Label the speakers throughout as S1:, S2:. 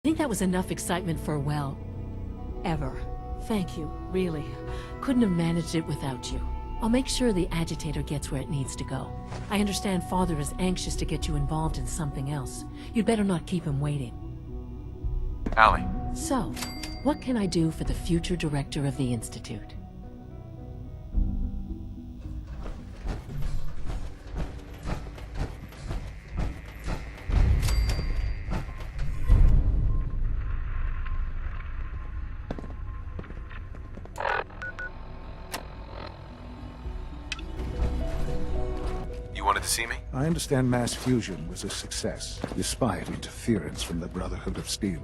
S1: I think that was enough excitement for, well, ever. Thank you, really. Couldn't have managed it without you. I'll make sure the agitator gets where it needs to go. I understand Father is anxious to get you involved in something else. You'd better not keep him waiting.
S2: Allie.
S1: So, what can I do for the future director of the Institute?
S2: You wanted to see me?
S3: I understand mass fusion was a success, despite interference from the Brotherhood of Steel.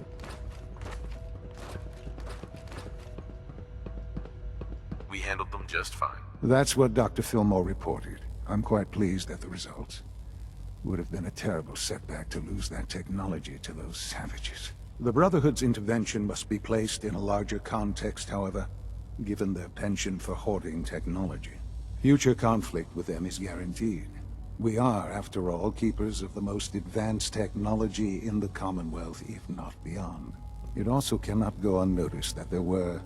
S2: We handled them just fine.
S3: That's what Dr. Fillmore reported. I'm quite pleased at the results. Would have been a terrible setback to lose that technology to those savages. The Brotherhood's intervention must be placed in a larger context, however, given their penchant for hoarding technology. Future conflict with them is guaranteed. We are, after all, keepers of the most advanced technology in the Commonwealth, if not beyond. It also cannot go unnoticed that there were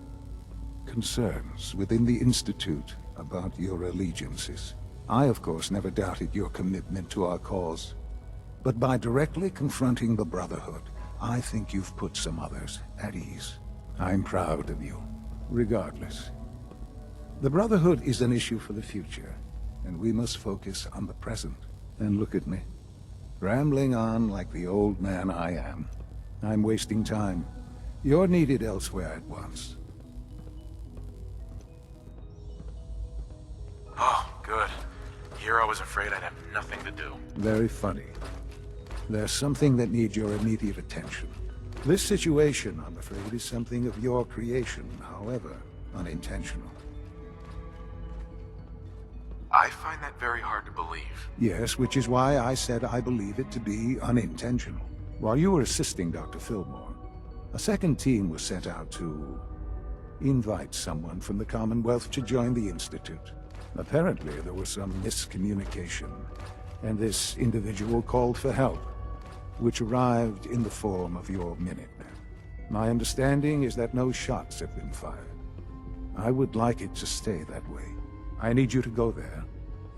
S3: concerns within the Institute about your allegiances. I, of course, never doubted your commitment to our cause. But by directly confronting the Brotherhood, I think you've put some others at ease. I'm proud of you, regardless. The Brotherhood is an issue for the future, and we must focus on the present. And look at me, rambling on like the old man I am. I'm wasting time. You're needed elsewhere at once.
S2: Oh, good. Here I was afraid I'd have nothing to do.
S3: Very funny. There's something that needs your immediate attention. This situation, I'm afraid, is something of your creation, however unintentional.
S2: I find that very hard to believe.
S3: Yes, which is why I said I believe it to be unintentional. While you were assisting Dr. Fillmore, a second team was sent out to invite someone from the Commonwealth to join the Institute. Apparently, there was some miscommunication, and this individual called for help, which arrived in the form of your Minutemen. My understanding is that no shots have been fired. I would like it to stay that way. I need you to go there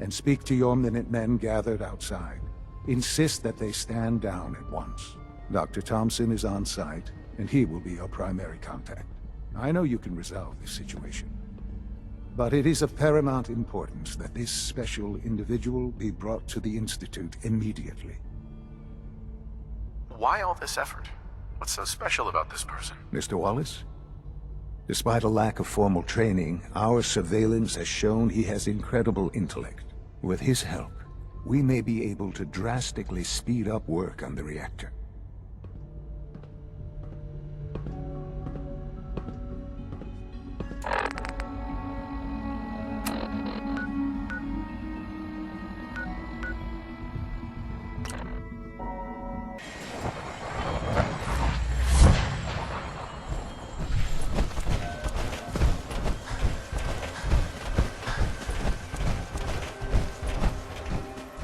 S3: and speak to your Minutemen gathered outside. Insist that they stand down at once. Dr. Thompson is on site, and he will be your primary contact. I know you can resolve this situation, but it is of paramount importance that this special individual be brought to the Institute immediately.
S2: Why all this effort? What's so special about this person?
S3: Mr. Wallace? Despite a lack of formal training, our surveillance has shown he has incredible intellect. With his help, we may be able to drastically speed up work on the reactor.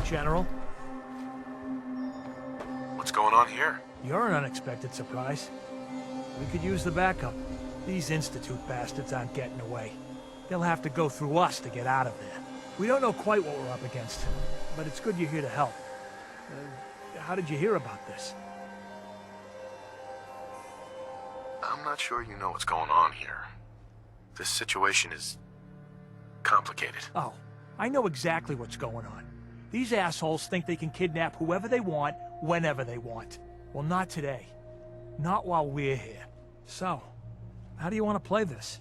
S4: General,
S2: What's going on here?
S4: you're an unexpected surprise. We could use the backup. These Institute bastards aren't getting away. They'll have to go through us to get out of there. We don't know quite what we're up against, but it's good you're here to help. How did you hear about this?
S2: I'm not sure you know what's going on here. This situation is complicated.
S4: Oh, I know exactly what's going on. These assholes think they can kidnap whoever they want, whenever they want. Well, not today. Not while we're here. So, how do you want to play this?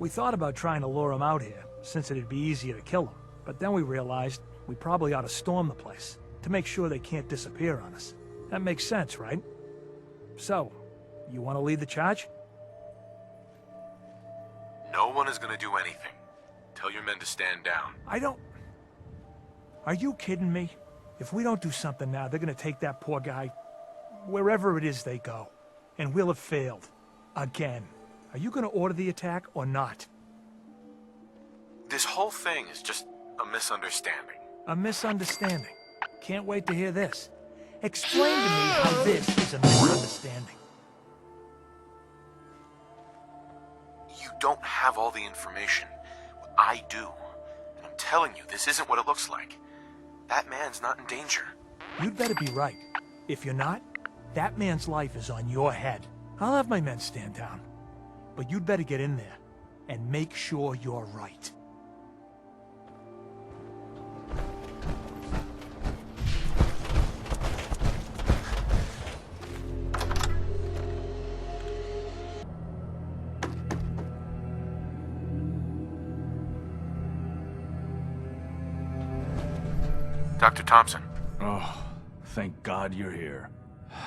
S4: We thought about trying to lure them out here, since it'd be easier to kill them. But then we realized we probably ought to storm the place, to make sure they can't disappear on us. That makes sense, right? So, you want to lead the charge?
S2: No one is gonna do anything. Tell your men to stand down.
S4: I don't... Are you kidding me? If we don't do something now, they're gonna take that poor guy wherever it is they go. And we'll have failed. Again. Are you gonna order the attack or not?
S2: This whole thing is just a misunderstanding.
S4: A misunderstanding. Can't wait to hear this. Explain to me how this is a misunderstanding.
S2: don't have all the information. I do. And I'm telling you, this isn't what it looks like. That man's not in danger.
S4: You'd better be right. If you're not, that man's life is on your head. I'll have my men stand down. But you'd better get in there and make sure you're right.
S2: Dr. Thompson.
S5: Oh, thank God you're here.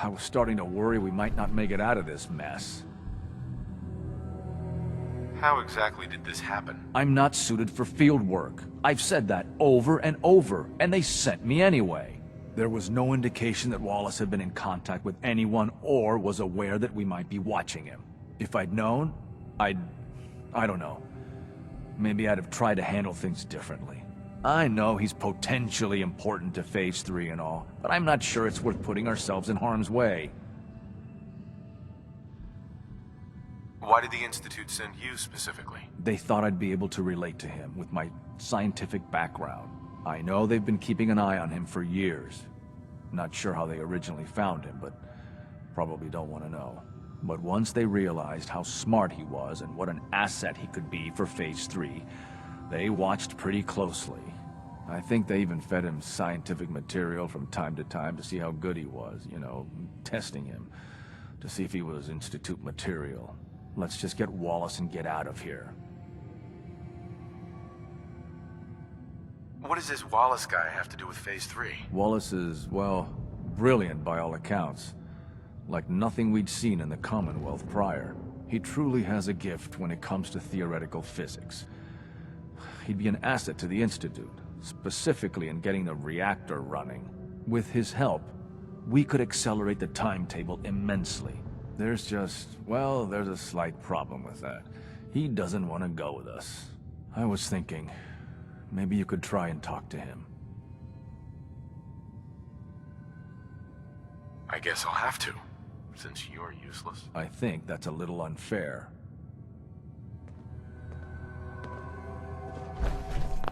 S5: I was starting to worry we might not make it out of this mess.
S2: How exactly did this happen?
S5: I'm not suited for field work. I've said that over and over, and they sent me anyway. There was no indication that Wallace had been in contact with anyone or was aware that we might be watching him. If I'd known, I don't know. Maybe I'd have tried to handle things differently. I know he's potentially important to Phase 3 and all, but I'm not sure it's worth putting ourselves in harm's way.
S2: Why did the Institute send you specifically?
S5: They thought I'd be able to relate to him with my scientific background. I know they've been keeping an eye on him for years. Not sure how they originally found him, but probably don't want to know. But once they realized how smart he was and what an asset he could be for Phase 3, they watched pretty closely. I think they even fed him scientific material from time to time to see how good he was, you know, testing him, to see if he was Institute material. Let's just get Wallace and get out of here.
S2: What does this Wallace guy have to do with Phase 3?
S5: Wallace is, well, brilliant by all accounts. Like nothing we'd seen in the Commonwealth prior. He truly has a gift when it comes to theoretical physics. He'd be an asset to the Institute, specifically in getting the reactor running. With his help, we could accelerate the timetable immensely. There's just, well, there's a slight problem with that. He doesn't want to go with us. I was thinking, maybe you could try and talk to him.
S2: I guess I'll have to, since you're useless.
S5: I think that's a little unfair.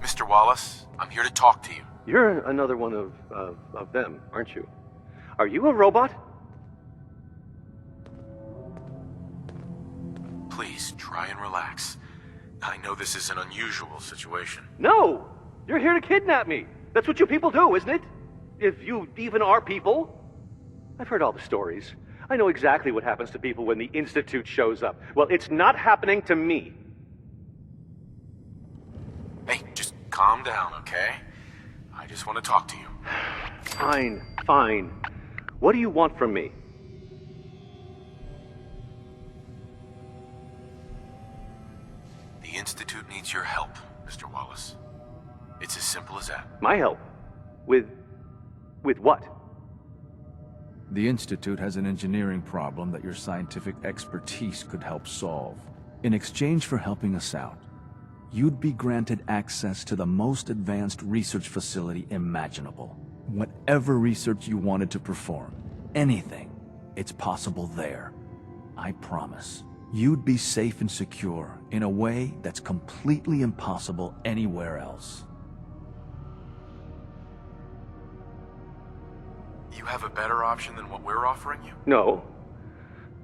S2: Mr. Wallace, I'm here to talk to you.
S6: You're another one of them, aren't you? Are you a robot?
S2: Please, try and relax. I know this is an unusual situation.
S6: No! You're here to kidnap me. That's what you people do, isn't it? If you even are people. I've heard all the stories. I know exactly what happens to people when the Institute shows up. Well, it's not happening to me.
S2: Hey, just calm down, okay? I just want to talk to you.
S6: Fine, fine. What do you want from me?
S2: The Institute needs your help, Mr. Wallace. It's as simple as that.
S6: My help? With what?
S5: The Institute has an engineering problem that your scientific expertise could help solve. In exchange for helping us out, you'd be granted access to the most advanced research facility imaginable. Whatever research you wanted to perform, anything, it's possible there. I promise. You'd be safe and secure in a way that's completely impossible anywhere else.
S2: You have a better option than what we're offering you?
S6: No.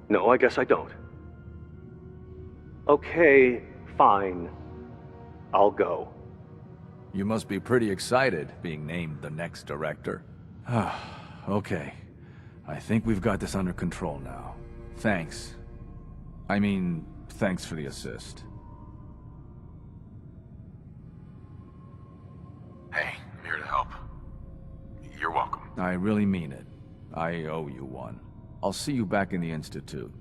S6: No, I guess I don't. Okay, fine. I'll go.
S5: You must be pretty excited being named the next director. Okay. I think we've got this under control now. Thanks. I mean, thanks for the assist.
S2: Hey, I'm here to help. You're welcome.
S5: I really mean it. I owe you one. I'll see you back in the Institute.